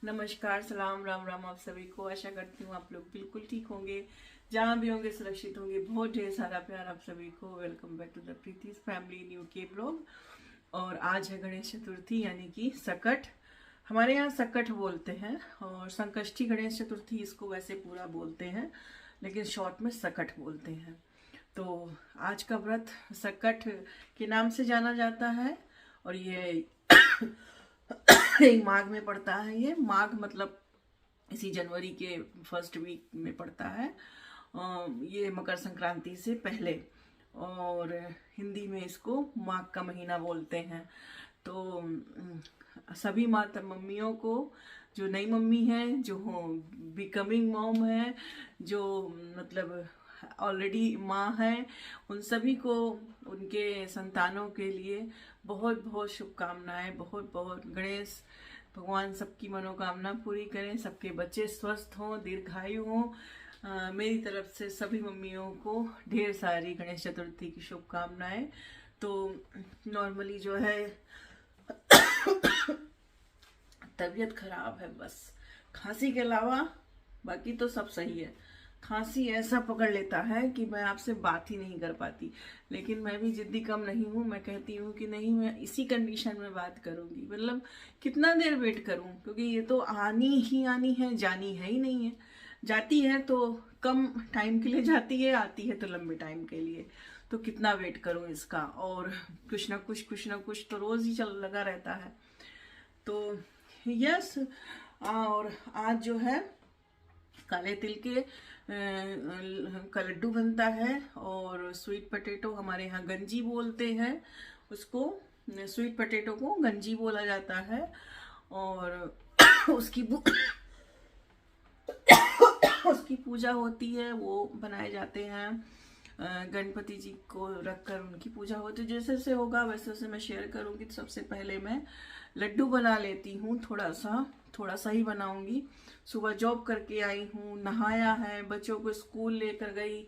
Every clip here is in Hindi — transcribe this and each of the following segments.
नमस्कार, सलाम, राम राम आप सभी को। आशा करती हूँ आप लोग बिल्कुल ठीक होंगे, जहाँ भी होंगे सुरक्षित होंगे। बहुत ढेर सारा प्यार आप सभी को। Welcome back to the Preeti's family new के ब्लॉग। और आज है गणेश चतुर्थी यानी कि सकट। हमारे यहाँ सकट बोलते हैं और संकष्टी गणेश चतुर्थी इसको वैसे पूरा बोलते हैं, लेकिन शॉर्ट में सकट बोलते हैं। तो आज का व्रत सकट के नाम से जाना जाता है और ये माघ में पड़ता है। ये माघ मतलब इसी जनवरी के फर्स्ट वीक में पड़ता है। ये मकर संक्रांति से पहले, और हिंदी में इसको माघ का महीना बोलते हैं। तो सभी माता मम्मियों को, जो नई मम्मी है, जो बिकमिंग मॉम है, जो मतलब ऑलरेडी माँ है, उन सभी को उनके संतानों के लिए बहुत बहुत शुभकामनाएं। बहुत बहुत गणेश भगवान सबकी मनोकामना पूरी करें, सबके बच्चे स्वस्थ हों, दीर्घायु हों। मेरी तरफ से सभी मम्मियों को ढेर सारी गणेश चतुर्थी की शुभकामनाएं। तो नॉर्मली जो है तबीयत खराब है, बस खांसी के अलावा बाकी तो सब सही है। खांसी ऐसा पकड़ लेता है कि मैं आपसे बात ही नहीं कर पाती, लेकिन मैं भी जिद्दी कम नहीं हूँ। मैं कहती हूँ कि नहीं, मैं इसी कंडीशन में बात करूँगी। मतलब कितना देर वेट करूँ, क्योंकि ये तो आनी ही आनी है, जानी है ही नहीं है। जाती है तो कम टाइम के लिए जाती है, आती है तो लंबे टाइम के लिए। तो कितना वेट करूँ इसका। और कुछ ना कुछ तो रोज़ ही चल लगा रहता है। तो यस, और आज जो है काले तिल के का लड्डू बनता है, और स्वीट पोटैटो हमारे यहाँ गंजी बोलते हैं उसको। स्वीट पोटैटो को गंजी बोला जाता है। और उसकी उसकी पूजा होती है, वो बनाए जाते हैं। गणपति जी को रखकर उनकी पूजा होती है। जैसे जैसे होगा वैसे वैसे मैं शेयर करूँगी। तो सबसे पहले मैं लड्डू बना लेती हूँ, थोड़ा सा ही बनाऊंगी। सुबह जॉब करके आई हूँ, नहाया है, बच्चों को स्कूल लेकर गई।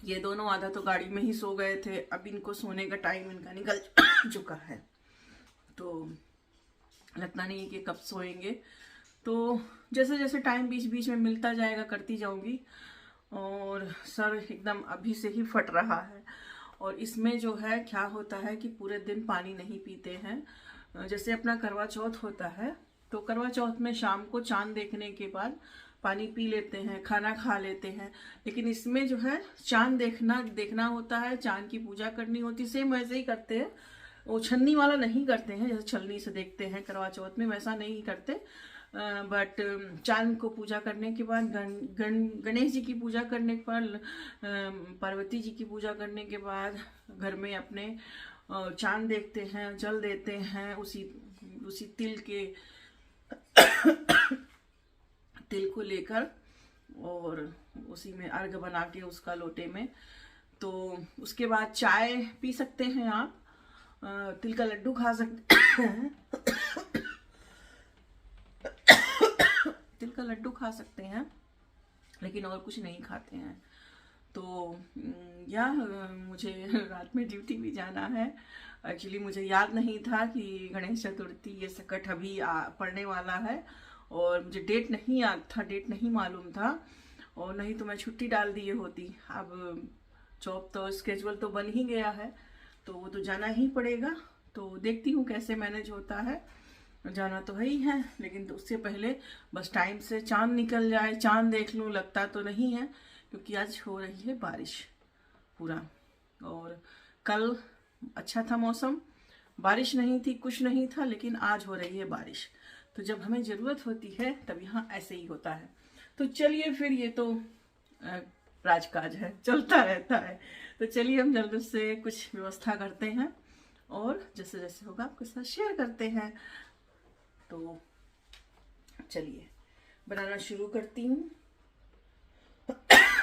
ये दोनों आधा तो गाड़ी में ही सो गए थे। अब इनको सोने का टाइम इनका निकल चुका है, तो लगता नहीं है कि कब सोएंगे। तो जैसे जैसे टाइम बीच बीच में मिलता जाएगा करती जाऊंगी। और सर एकदम अभी से ही फट रहा है। और इसमें जो है क्या होता है कि पूरे दिन पानी नहीं पीते हैं। जैसे अपना करवा चौथ होता है, तो करवा चौथ में शाम को चांद देखने के बाद पानी पी लेते हैं, खाना खा लेते हैं। लेकिन इसमें जो है चांद देखना होता है, चांद की पूजा करनी होती है। सेम वैसे ही करते हैं, वो छन्नी वाला नहीं करते हैं जैसे छलनी से देखते हैं करवा चौथ में, वैसा नहीं करते। बट चांद को पूजा करने के बाद गणेश जी की पूजा करने के बाद, पार्वती जी की पूजा करने के बाद घर में अपने चांद देखते हैं, जल देते हैं उसी तिल को लेकर, और उसी में अर्घ बना के उसका लोटे में। तो उसके बाद चाय पी सकते हैं आप, तिल का लड्डू खा सकते हैं तिल का लड्डू खा सकते हैं, लेकिन और कुछ नहीं खाते हैं। तो मुझे रात में ड्यूटी भी जाना है। एक्चुअली मुझे याद नहीं था कि गणेश चतुर्थी ये सकट अभी पड़ने वाला है, और मुझे डेट नहीं याद था, डेट नहीं मालूम था। और नहीं तो मैं छुट्टी डाल दिए होती। अब जॉब तो स्केजुअल तो बन ही गया है, तो वो तो जाना ही पड़ेगा। तो देखती हूँ कैसे मैनेज होता है। जाना तो है ही है, लेकिन तो उससे पहले बस टाइम से चांद निकल जाए, चांद देख लूँ। लगता तो नहीं है, क्योंकि आज हो रही है बारिश पूरा। और कल अच्छा था मौसम, बारिश नहीं थी, कुछ नहीं था, लेकिन आज हो रही है बारिश। तो जब हमें ज़रूरत होती है तब यहाँ ऐसे ही होता है। तो चलिए फिर, ये तो राजकाज है, चलता रहता है। तो चलिए हम जल्दी से कुछ व्यवस्था करते हैं, और जैसे जैसे होगा आपके साथ शेयर करते हैं। तो चलिए बनाना शुरू करती हूँ।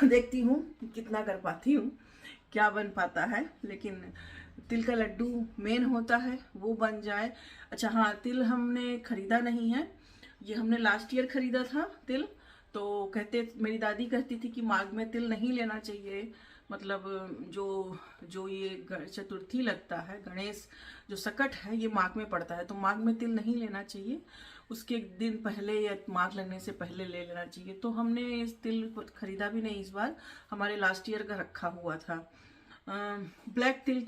देखती हूँ कितना कर पाती हूँ, क्या बन पाता है। लेकिन तिल का लड्डू मेन होता है, वो बन जाए। अच्छा हाँ, तिल हमने खरीदा नहीं है, ये हमने लास्ट ईयर खरीदा था तिल। तो मेरी दादी कहती थी कि माघ में तिल नहीं लेना चाहिए। मतलब जो जो ये चतुर्थी लगता है, गणेश जो सकट है, ये माघ में पड़ता है, तो माघ में तिल नहीं लेना चाहिए। उसके एक दिन पहले या मार्क लगने से पहले ले लेना चाहिए। तो हमने इस तिल खरीदा भी नहीं इस बार, हमारे लास्ट ईयर का रखा हुआ था। ब्लैक तिल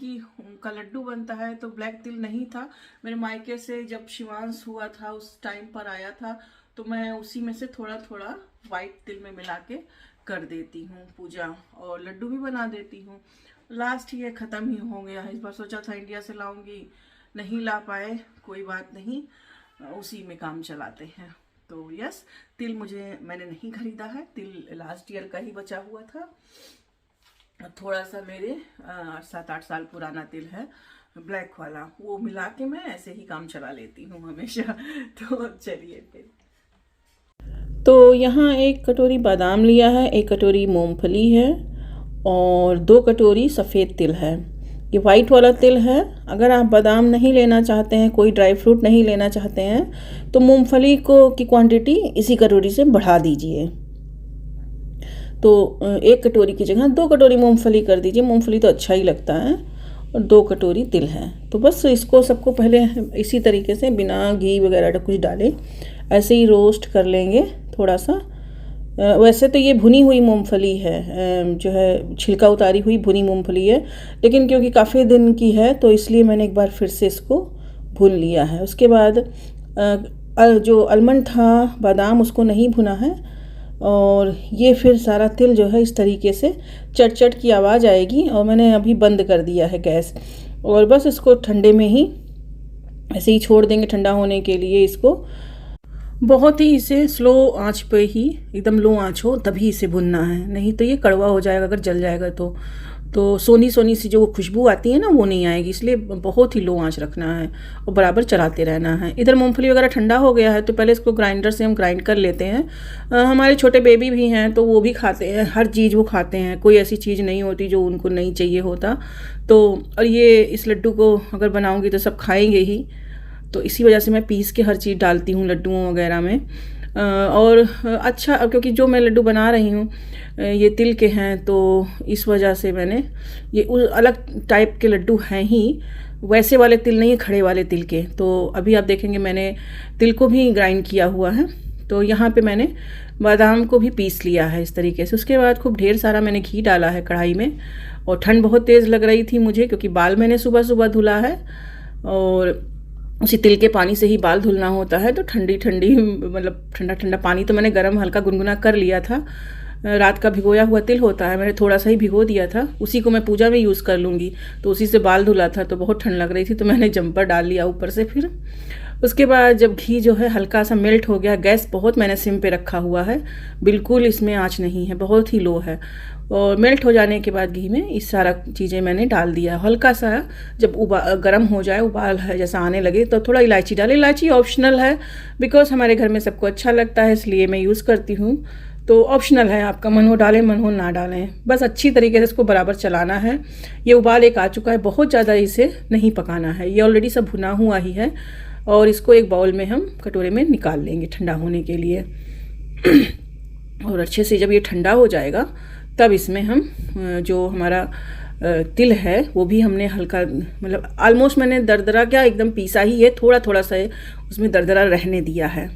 का लड्डू बनता है, तो ब्लैक तिल नहीं था मेरे मायके से। जब शिवांश हुआ था उस टाइम पर आया था, तो मैं उसी में से थोड़ा थोड़ा वाइट तिल में मिला के कर देती हूँ पूजा, और लड्डू भी बना देती हूँ। लास्ट ये ख़त्म ही हो गया है। इस बार सोचा था इंडिया से लाऊंगी, नहीं ला पाए, कोई बात नहीं, उसी में काम चलाते हैं। तो यस, तिल मैंने नहीं खरीदा है, तिल लास्ट ईयर का ही बचा हुआ था। थोड़ा सा मेरे 7-8 साल पुराना तिल है ब्लैक वाला, वो मिला के मैं ऐसे ही काम चला लेती हूँ हमेशा। तो चलिए फिर। तो यहाँ 1 कटोरी बादाम लिया है, 1 कटोरी मूंगफली है और 2 कटोरी सफ़ेद तिल है। ये वाइट वाला तिल है। अगर आप बादाम नहीं लेना चाहते हैं, कोई ड्राई फ्रूट नहीं लेना चाहते हैं, तो मूंगफली की क्वांटिटी इसी कटोरी से बढ़ा दीजिए। तो 1 कटोरी की जगह 2 कटोरी मूंगफली कर दीजिए, मूंगफली तो अच्छा ही लगता है। और 2 कटोरी तिल है। तो बस इसको सबको पहले इसी तरीके से बिना घी वगैरह कुछ डाले ऐसे ही रोस्ट कर लेंगे थोड़ा सा। वैसे तो ये भुनी हुई मूंगफली है, जो है छिलका उतारी हुई भुनी मूंगफली है, लेकिन क्योंकि काफ़ी दिन की है तो इसलिए मैंने एक बार फिर से इसको भून लिया है। उसके बाद जो आलमंड था, बादाम, उसको नहीं भुना है। और ये फिर सारा तिल जो है इस तरीके से चट चट की आवाज़ आएगी, और मैंने अभी बंद कर दिया है गैस। और बस इसको ठंडे में ही ऐसे ही छोड़ देंगे ठंडा होने के लिए। इसको बहुत ही इसे स्लो आंच पे ही, एकदम लो आंच हो तभी इसे भुनना है, नहीं तो ये कड़वा हो जाएगा अगर जल जाएगा तो सोनी सोनी सी जो खुशबू आती है ना, वो नहीं आएगी। इसलिए बहुत ही लो आंच रखना है और बराबर चलाते रहना है। इधर मूंगफली वगैरह ठंडा हो गया है, तो पहले इसको ग्राइंडर से हम ग्राइंड कर लेते हैं। हमारे छोटे बेबी भी हैं तो वो भी खाते हैं, हर चीज़ वो खाते हैं, कोई ऐसी चीज़ नहीं होती जो उनको नहीं चाहिए होता। तो और ये इस लड्डू को अगर बनाऊँगी तो सब खाएँगे ही, तो इसी वजह से मैं पीस के हर चीज़ डालती हूँ लड्डुओं वगैरह में। और अच्छा, क्योंकि जो मैं लड्डू बना रही हूँ ये तिल के हैं, तो इस वजह से मैंने ये अलग टाइप के लड्डू हैं ही, वैसे वाले तिल नहीं है, खड़े वाले तिल के। तो अभी आप देखेंगे मैंने तिल को भी ग्राइंड किया हुआ है। तो यहाँ पे मैंने बादाम को भी पीस लिया है इस तरीके से। उसके बाद खूब ढेर सारा मैंने घी डाला है कढ़ाई में, और ठंड बहुत तेज़ लग रही थी मुझे, क्योंकि बाल मैंने सुबह सुबह धुला है, और उसी तिल के पानी से ही बाल धुलना होता है। तो ठंडी ठंडी, मतलब ठंडा ठंडा पानी तो मैंने गर्म हल्का गुनगुना कर लिया था। रात का भिगोया हुआ तिल होता है, मैंने थोड़ा सा ही भिगो दिया था, उसी को मैं पूजा में यूज़ कर लूँगी, तो उसी से बाल धुला था। तो बहुत ठंड लग रही थी तो मैंने जंपर डाल लिया ऊपर से। फिर उसके बाद जब घी जो है हल्का सा मेल्ट हो गया, गैस बहुत मैंने सिम पे रखा हुआ है, बिल्कुल इसमें आँच नहीं है, बहुत ही लो है। और मेल्ट हो जाने के बाद घी में इस सारा चीज़ें मैंने डाल दिया। हल्का सा जब गर्म हो जाए, उबाल है जैसा आने लगे, तो थोड़ा इलायची डालें। इलायची ऑप्शनल है, बिकॉज हमारे घर में सबको अच्छा लगता है, इसलिए मैं यूज़ करती हूँ। तो ऑप्शनल है, आपका मन हो डालें, मन हो ना डालें, बस अच्छी तरीके से इसको बराबर चलाना है। ये उबाल एक आ चुका है, बहुत ज़्यादा इसे नहीं पकाना है, ये ऑलरेडी सब भुना हुआ ही है। और इसको एक बाउल में हम कटोरे में निकाल लेंगे ठंडा होने के लिए। और अच्छे से जब ये ठंडा हो जाएगा, तब इसमें हम जो हमारा तिल है वो भी हमने हल्का, मतलब ऑलमोस्ट मैंने दरदरा क्या एकदम पीसा ही है, थोड़ा थोड़ा सा उसमें दरदरा रहने दिया है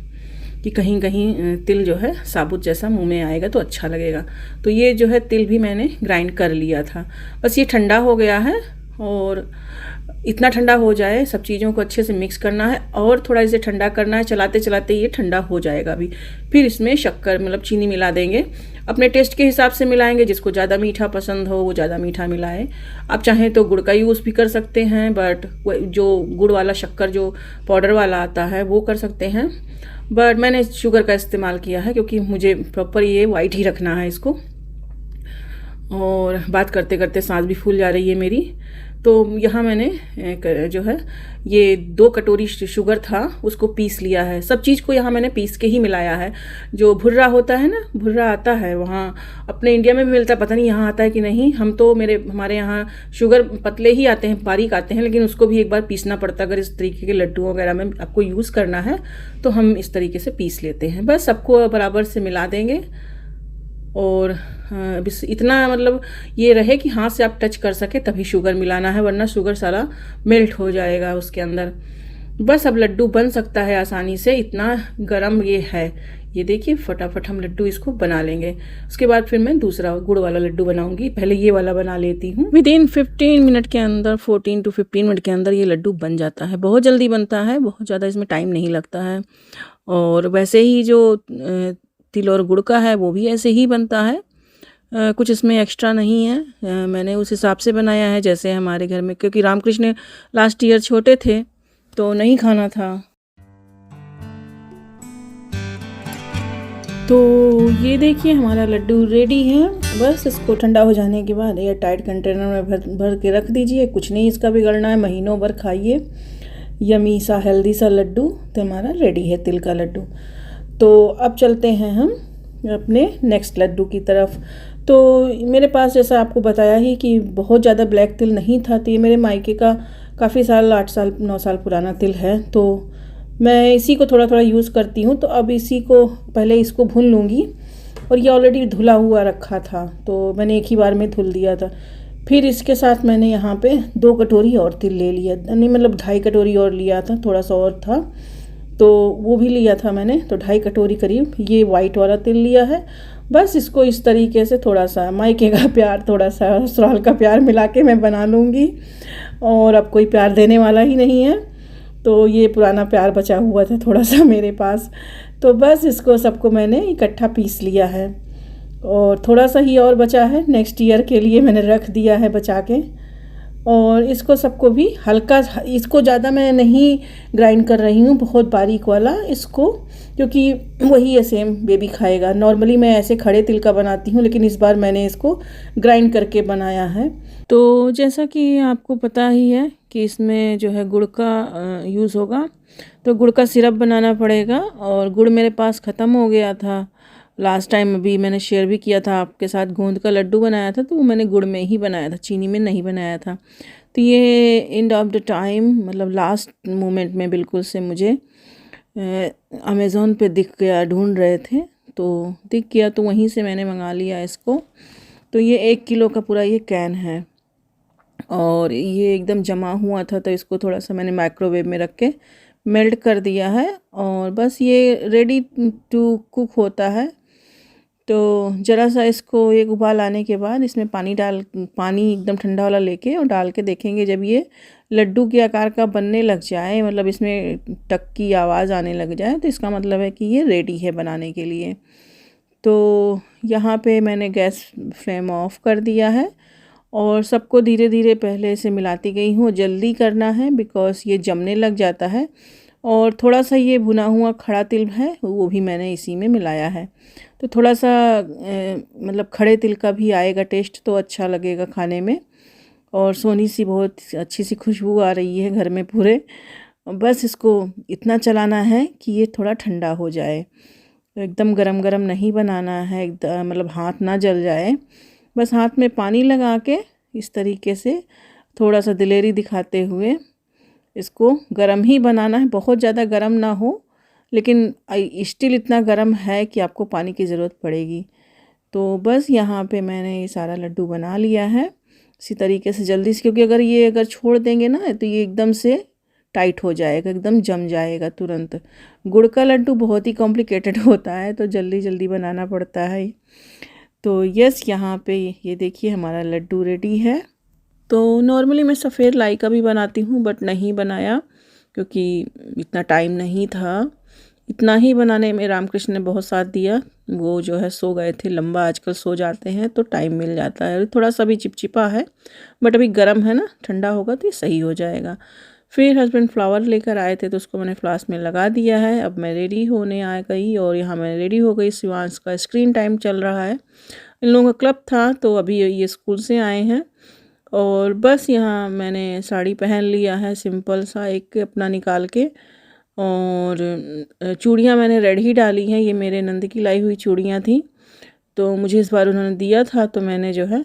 कि कहीं कहीं तिल जो है साबुत जैसा मुंह में आएगा तो अच्छा लगेगा। तो ये जो है तिल भी मैंने ग्राइंड कर लिया था। बस ये ठंडा हो गया है, और इतना ठंडा हो जाए, सब चीज़ों को अच्छे से मिक्स करना है और थोड़ा इसे ठंडा करना है। चलाते चलाते ये ठंडा हो जाएगा अभी। फिर इसमें शक्कर, मतलब चीनी मिला देंगे, अपने टेस्ट के हिसाब से मिलाएंगे। जिसको ज़्यादा मीठा पसंद हो वो ज़्यादा मीठा मिलाए। आप चाहें तो गुड़ का यूज़ भी कर सकते हैं, बट जो गुड़ वाला शक्कर जो पाउडर वाला आता है वो कर सकते हैं, बट मैंने शुगर का इस्तेमाल किया है क्योंकि मुझे प्रॉपर ये वाइट ही रखना है इसको। और बात करते करते सांस भी फूल जा रही है मेरी। तो यहाँ मैंने जो है ये 2 कटोरी शुगर था उसको पीस लिया है। सब चीज़ को यहाँ मैंने पीस के ही मिलाया है। जो भुर्रा होता है ना, भुर्रा आता है वहाँ, अपने इंडिया में भी मिलता है, पता नहीं यहाँ आता है कि नहीं। हम तो हमारे यहाँ शुगर पतले ही आते हैं, बारीक आते हैं, लेकिन उसको भी एक बार पीसना पड़ता है। अगर इस तरीके के लड्डू वगैरह में आपको यूज़ करना है तो हम इस तरीके से पीस लेते हैं। बस सबको बराबर से मिला देंगे, और बस इतना, मतलब ये रहे कि हाथ से आप टच कर सके तभी शुगर मिलाना है, वरना शुगर सारा मेल्ट हो जाएगा उसके अंदर। बस अब लड्डू बन सकता है आसानी से, इतना गरम ये है। ये देखिए फटाफट हम लड्डू इसको बना लेंगे। उसके बाद फिर मैं दूसरा गुड़ वाला लड्डू बनाऊंगी, पहले ये वाला बना लेती हूँ। विदिन 15 मिनट के अंदर, 14 to 15 मिनट के अंदर ये लड्डू बन जाता है। बहुत जल्दी बनता है, बहुत ज़्यादा इसमें टाइम नहीं लगता है। और वैसे ही जो तिल और गुड़ का है वो भी ऐसे ही बनता है, कुछ इसमें एक्स्ट्रा नहीं है। मैंने उस हिसाब से बनाया है जैसे हमारे घर में, क्योंकि रामकृष्ण लास्ट ईयर छोटे थे तो नहीं खाना था। तो ये देखिए हमारा लड्डू रेडी है। बस इसको ठंडा हो जाने के बाद एयर टाइट कंटेनर में भर के रख दीजिए। कुछ नहीं इसका बिगड़ना है, महीनों भर खाइए। यमी सा हेल्दी सा लड्डू तो हमारा रेडी है, तिल का लड्डू। तो अब चलते हैं हम अपने नेक्स्ट लड्डू की तरफ। तो मेरे पास जैसा आपको बताया ही कि बहुत ज़्यादा ब्लैक तिल नहीं था, तो ये मेरे मायके का काफ़ी साल, 8 साल 9 साल पुराना तिल है। तो मैं इसी को थोड़ा थोड़ा यूज़ करती हूँ। तो अब इसी को पहले इसको भून लूँगी। और ये ऑलरेडी धुला हुआ रखा था तो मैंने एक ही बार में धुल दिया था। फिर इसके साथ मैंने यहाँ पे 2 कटोरी और तिल ले लिया, नहीं मतलब 2.5 कटोरी और लिया था, थोड़ा सा और था तो वो भी लिया था मैंने। तो 2.5 कटोरी करीब ये वाइट वाला तिल लिया है। बस इसको इस तरीके से थोड़ा सा मायके का प्यार, थोड़ा सा ससुराल का प्यार मिला के मैं बना लूँगी। और अब कोई प्यार देने वाला ही नहीं है, तो ये पुराना प्यार बचा हुआ था थोड़ा सा मेरे पास। तो बस इसको सबको मैंने इकट्ठा पीस लिया है और थोड़ा सा ही और बचा है, नेक्स्ट ईयर के लिए मैंने रख दिया है बचा के। और इसको सबको भी हल्का, इसको ज़्यादा मैं नहीं ग्राइंड कर रही हूँ, बहुत बारीक वाला इसको, क्योंकि वही है सेम बेबी खाएगा। नॉर्मली मैं ऐसे खड़े तिल का बनाती हूँ, लेकिन इस बार मैंने इसको ग्राइंड करके बनाया है। तो जैसा कि आपको पता ही है कि इसमें जो है गुड़ का यूज़ होगा, तो गुड़ का सिरप बनाना पड़ेगा। और गुड़ मेरे पास ख़त्म हो गया था लास्ट टाइम, अभी मैंने शेयर भी किया था आपके साथ। गोंद का लड्डू बनाया था तो वो मैंने गुड़ में ही बनाया था, चीनी में नहीं बनाया था। तो ये एंड ऑफ द टाइम, मतलब लास्ट मोमेंट में बिल्कुल से मुझे अमेज़ोन पे दिख गया, ढूंढ रहे थे तो दिख गया, तो वहीं से मैंने मंगा लिया इसको। तो ये 1 किलो का पूरा ये कैन है और ये एकदम जमा हुआ था, तो इसको थोड़ा सा मैंने माइक्रोवेव में रख के मेल्ट कर दिया है और बस ये रेडी टू कुक होता है। तो ज़रा सा इसको एक उबाल आने के बाद इसमें पानी एकदम ठंडा वाला लेके और डाल के देखेंगे। जब ये लड्डू के आकार का बनने लग जाए, मतलब इसमें टक की आवाज़ आने लग जाए, तो इसका मतलब है कि ये रेडी है बनाने के लिए। तो यहाँ पे मैंने गैस फ्लेम ऑफ कर दिया है और सबको धीरे धीरे पहले से मिलाती गई हूँ। जल्दी करना है बिकॉज़ ये जमने लग जाता है। और थोड़ा सा ये भुना हुआ खड़ा तिल है वो भी मैंने इसी में मिलाया है, तो थोड़ा सा मतलब खड़े तिल का भी आएगा टेस्ट, तो अच्छा लगेगा खाने में। और सोनी सी बहुत अच्छी सी खुशबू आ रही है घर में पूरे। बस इसको इतना चलाना है कि ये थोड़ा ठंडा हो जाए, तो एकदम गरम गरम नहीं बनाना है, एकदम मतलब हाथ ना जल जाए। बस हाथ में पानी लगा के इस तरीके से थोड़ा सा दिलेरी दिखाते हुए इसको गरम ही बनाना है, बहुत ज़्यादा गरम ना हो, लेकिन स्टिल इतना गरम है कि आपको पानी की ज़रूरत पड़ेगी। तो बस यहाँ पे मैंने ये सारा लड्डू बना लिया है इसी तरीके से जल्दी से, क्योंकि अगर छोड़ देंगे ना तो ये एकदम से टाइट हो जाएगा, एकदम जम जाएगा तुरंत। गुड़ का लड्डू बहुत ही कॉम्प्लिकेटेड होता है, तो जल्दी जल्दी बनाना पड़ता है। तो यस, यहाँ पे ये देखिए हमारा लड्डू रेडी है। तो नॉर्मली मैं सफ़ेद लाई का भी बनाती हूँ, बट नहीं बनाया क्योंकि इतना टाइम नहीं था। इतना ही बनाने में रामकृष्ण ने बहुत साथ दिया। वो जो है सो गए थे, लंबा आजकल सो जाते हैं तो टाइम मिल जाता है। थोड़ा सा भी चिपचिपा है, बट अभी गर्म है ना, ठंडा होगा तो ये सही हो जाएगा। फिर हस्बैंड फ्लावर लेकर आए थे तो उसको मैंने फ्लास्क में लगा दिया है। अब मैं रेडी होने आ गई और यहाँ मैं रेडी हो गई। शिवांश का स्क्रीन टाइम चल रहा है, इन लोगों का क्लब था तो अभी ये स्कूल से आए हैं। और बस यहाँ मैंने साड़ी पहन लिया है, सिंपल सा एक अपना निकाल के। और चूड़ियाँ मैंने रेड ही डाली हैं, ये मेरे नंद की लाई हुई चूड़ियाँ थी, तो मुझे इस बार उन्होंने दिया था तो मैंने जो है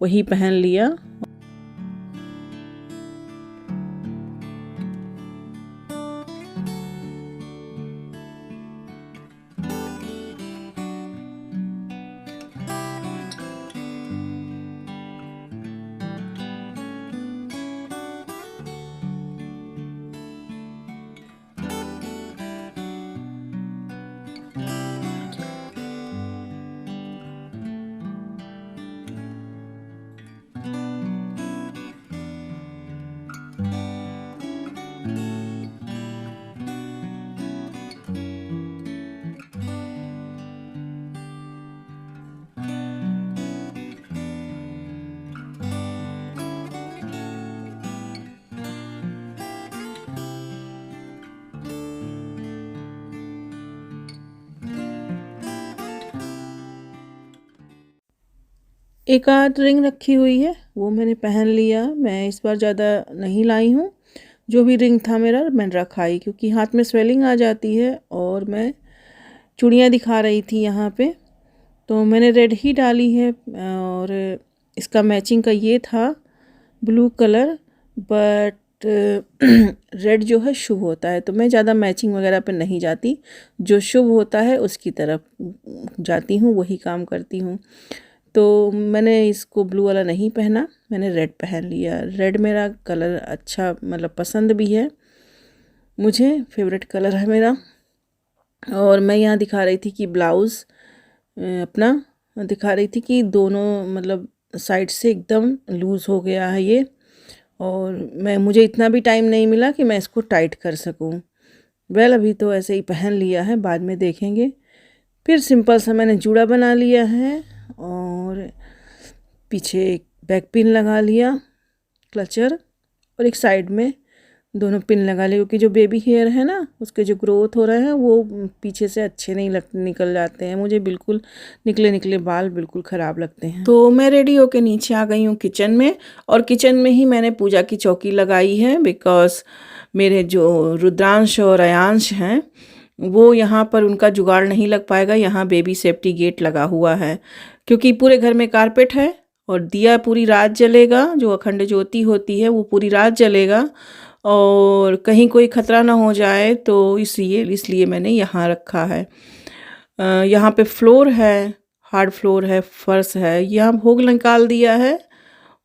वही पहन लिया। एक आध रिंग रखी हुई है, वो मैंने पहन लिया। मैं इस बार ज़्यादा नहीं लाई हूँ, जो भी रिंग था मेरा मैंने रखा ही, क्योंकि हाथ में स्वेलिंग आ जाती है। और मैं चूड़ियाँ दिखा रही थी यहाँ पे, तो मैंने रेड ही डाली है। और इसका मैचिंग का ये था ब्लू कलर, बट रेड जो है शुभ होता है, तो मैं ज़्यादा मैचिंग वगैरह पे नहीं जाती। जो शुभ होता है उसकी तरफ जाती हूँ, वही काम करती हूँ। तो मैंने इसको ब्लू वाला नहीं पहना, मैंने रेड पहन लिया। रेड मेरा कलर अच्छा मतलब पसंद भी है, मुझे फेवरेट कलर है मेरा। और मैं यहाँ दिखा रही थी कि ब्लाउज़ अपना दिखा रही थी कि दोनों मतलब साइड से एकदम लूज़ हो गया है ये। और मुझे इतना भी टाइम नहीं मिला कि मैं इसको टाइट कर सकूं। वेल अभी तो ऐसे ही पहन लिया है, बाद में देखेंगे। फिर सिंपल सा मैंने जूड़ा बना लिया है और पीछे एक बैक पिन लगा लिया, क्लचर, और एक साइड में दोनों पिन लगा लिए, क्योंकि जो बेबी हेयर है ना उसके जो ग्रोथ हो रहे हैं वो पीछे से अच्छे नहीं निकल जाते हैं। मुझे बिल्कुल निकले निकले बाल बिल्कुल ख़राब लगते हैं। तो मैं रेडी होके नीचे आ गई हूँ किचन में, और किचन में ही मैंने पूजा की चौकी लगाई है, बिकॉज मेरे जो रुद्रांश और अयांश हैं वो यहाँ पर उनका जुगाड़ नहीं लग पाएगा। यहाँ बेबी सेफ्टी गेट लगा हुआ है, क्योंकि पूरे घर में कारपेट है और दिया पूरी रात जलेगा, जो अखंड ज्योति होती है वो पूरी रात जलेगा, और कहीं कोई ख़तरा ना हो जाए, तो इसलिए मैंने यहाँ रखा है। यहाँ पे फ्लोर है, हार्ड फ्लोर है, फर्श है। यहाँ भोग निकाल दिया है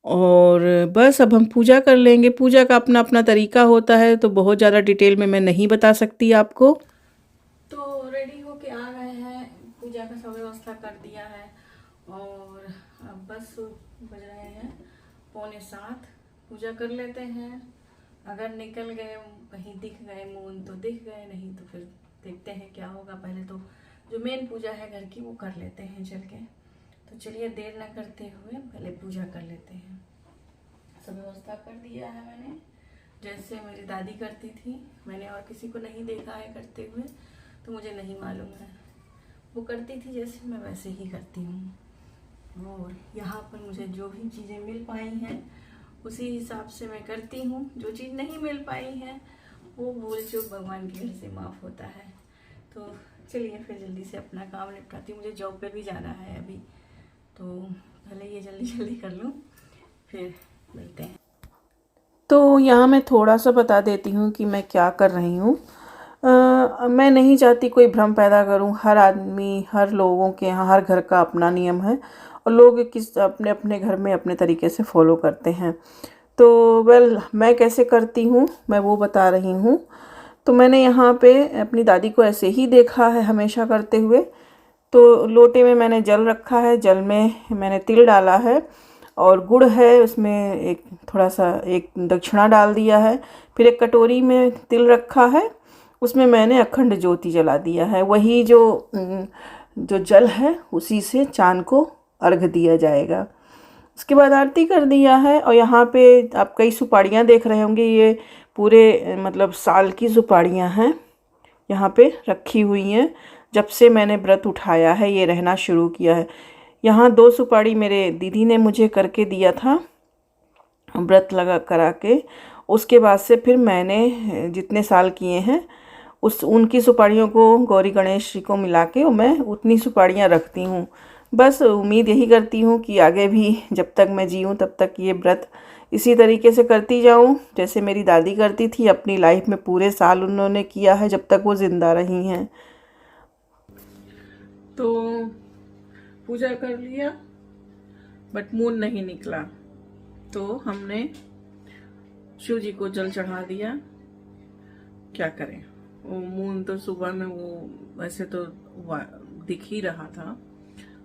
और बस अब हम पूजा कर लेंगे। पूजा का अपना अपना तरीका होता है, तो बहुत ज़्यादा डिटेल में मैं नहीं बता सकती आपको। तो रेडी होके आ गए हैं, पूजा का सब व्यवस्था कर दिया है, और अब बस बज रहे हैं 6:45। पूजा कर लेते हैं। अगर निकल गए, कहीं दिख गए मून तो दिख गए, नहीं तो फिर देखते हैं क्या होगा। पहले तो जो मेन पूजा है घर की वो कर लेते हैं चल के। तो चलिए देर ना करते हुए पहले पूजा कर लेते हैं। सब व्यवस्था कर दिया है मैंने, जैसे मेरी दादी करती थी। मैंने और किसी को नहीं देखा है करते हुए, तो मुझे नहीं मालूम है। वो करती थी जैसे, मैं वैसे ही करती हूँ। और यहाँ पर मुझे जो भी चीज़ें मिल पाई हैं उसी हिसाब से मैं करती हूँ। जो चीज़ नहीं मिल पाई है वो भूल चूक भगवान की घर से माफ़ होता है। तो चलिए फिर जल्दी से अपना काम निपटाती हूँ। मुझे जॉब पे भी जाना है अभी, तो पहले ये जल्दी जल्दी कर लूँ, फिर मिलते हैं। तो यहाँ मैं थोड़ा सा बता देती हूँ कि मैं क्या कर रही हूँ। मैं नहीं चाहती कोई भ्रम पैदा करूँ। हर आदमी, हर लोगों के यहाँ, हर घर का अपना नियम है, और लोग अपने अपने घर में अपने तरीके से फॉलो करते हैं। तो वेल मैं कैसे करती हूँ मैं वो बता रही हूँ। तो मैंने यहाँ पे अपनी दादी को ऐसे ही देखा है हमेशा करते हुए। तो लोटे में मैंने जल रखा है, जल में मैंने तिल डाला है और गुड़ है, उसमें एक थोड़ा सा एक दक्षिणा डाल दिया है। फिर एक कटोरी में तिल रखा है, उसमें मैंने अखंड ज्योति जला दिया है। वही जो जल है उसी से चांद को अर्घ दिया जाएगा। उसके बाद आरती कर दिया है। और यहाँ पे आप कई सुपाड़ियाँ देख रहे होंगे, ये पूरे मतलब साल की सुपाड़ियाँ हैं यहाँ पे रखी हुई हैं। जब से मैंने व्रत उठाया है ये रहना शुरू किया है। यहाँ 2 सुपाड़ी मेरे दीदी ने मुझे करके दिया था व्रत लगा करा के। उसके बाद से फिर मैंने जितने साल किए हैं उनकी सुपाड़ियों को गौरी गणेश जी को मिला के मैं उतनी सुपाड़ियाँ रखती हूँ। बस उम्मीद यही करती हूँ कि आगे भी जब तक मैं जीऊँ तब तक ये व्रत इसी तरीके से करती जाऊँ, जैसे मेरी दादी करती थी। अपनी लाइफ में पूरे साल उन्होंने किया है जब तक वो ज़िंदा रही हैं। तो पूजा कर लिया, बट मून नहीं निकला, तो हमने शिव जी को जल चढ़ा दिया। क्या करें, वो मून तो सुबह में वो वैसे तो दिख ही रहा था,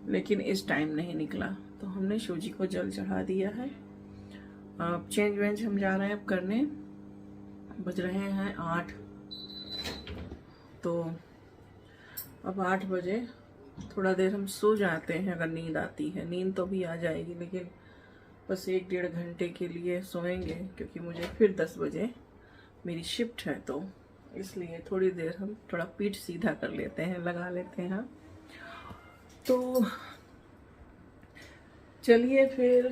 लेकिन इस टाइम नहीं निकला, तो हमने शिव जी को जल चढ़ा दिया है। अब चेंज वेंज हम जा रहे हैं अब करने। बज रहे हैं 8, तो अब 8 बजे थोड़ा देर हम सो जाते हैं अगर नींद आती है। नींद तो भी आ जाएगी, लेकिन बस 1-1.5 घंटे के लिए सोएंगे, क्योंकि मुझे फिर 10 बजे मेरी शिफ्ट है, तो इसलिए थोड़ी देर हम थोड़ा पीठ सीधा कर लेते हैं, लगा लेते हैं। तो चलिए फिर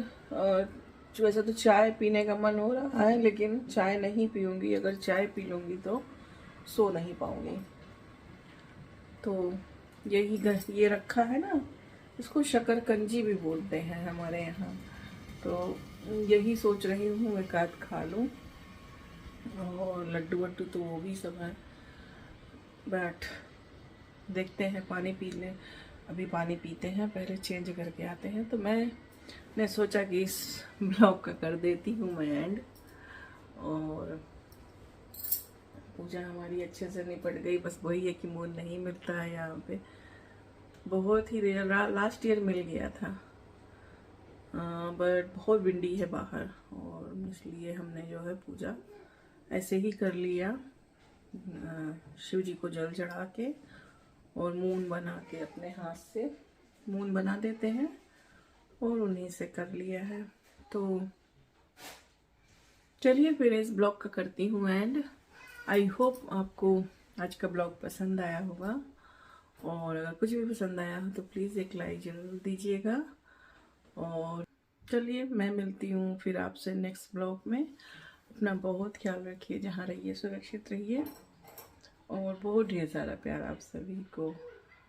वैसे तो चाय पीने का मन हो रहा है, लेकिन चाय नहीं पीऊँगी। अगर चाय पी लूँगी तो सो नहीं पाऊँगी। तो ये रखा है ना, इसको शकरकंजी भी बोलते हैं हमारे यहाँ। तो यही सोच रही हूँ एक आध खा लूँ, और लड्डू वड्डू तो वो भी सब है, बट देखते हैं। पानी पी लें, अभी पानी पीते हैं, पहले चेंज करके आते हैं। तो मैंने सोचा कि इस ब्लॉग का कर देती हूँ मैं एंड। और पूजा हमारी अच्छे से निपट गई, बस वही है कि मूड नहीं मिलता है यहाँ पे। बहुत ही रेयर, लास्ट ईयर मिल गया था, बट बहुत विंडी है बाहर, और इसलिए हमने जो है पूजा ऐसे ही कर लिया। शिव जी को जल चढ़ा के और मून बना के, अपने हाथ से मून बना देते हैं और उन्हीं से कर लिया है। तो चलिए फिर इस ब्लॉग का करती हूँ एंड। आई होप आपको आज का ब्लॉग पसंद आया होगा, और अगर कुछ भी पसंद आया हो तो प्लीज़ एक लाइक ज़रूर दीजिएगा। और चलिए मैं मिलती हूँ फिर आपसे नेक्स्ट ब्लॉग में। अपना बहुत ख्याल रखिए, जहाँ रहिए सुरक्षित रहिए, और बहुत ढेर सारा प्यार आप सभी को।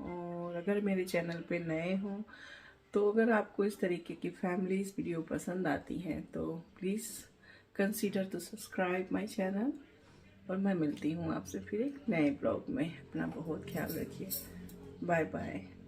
और अगर मेरे चैनल पे नए हो, तो अगर आपको इस तरीके की फैमिलीज वीडियो पसंद आती हैं तो please consider to subscribe my channel. और मैं मिलती हूँ आपसे फिर एक नए ब्लॉग में। अपना बहुत ख्याल रखिए। Bye bye.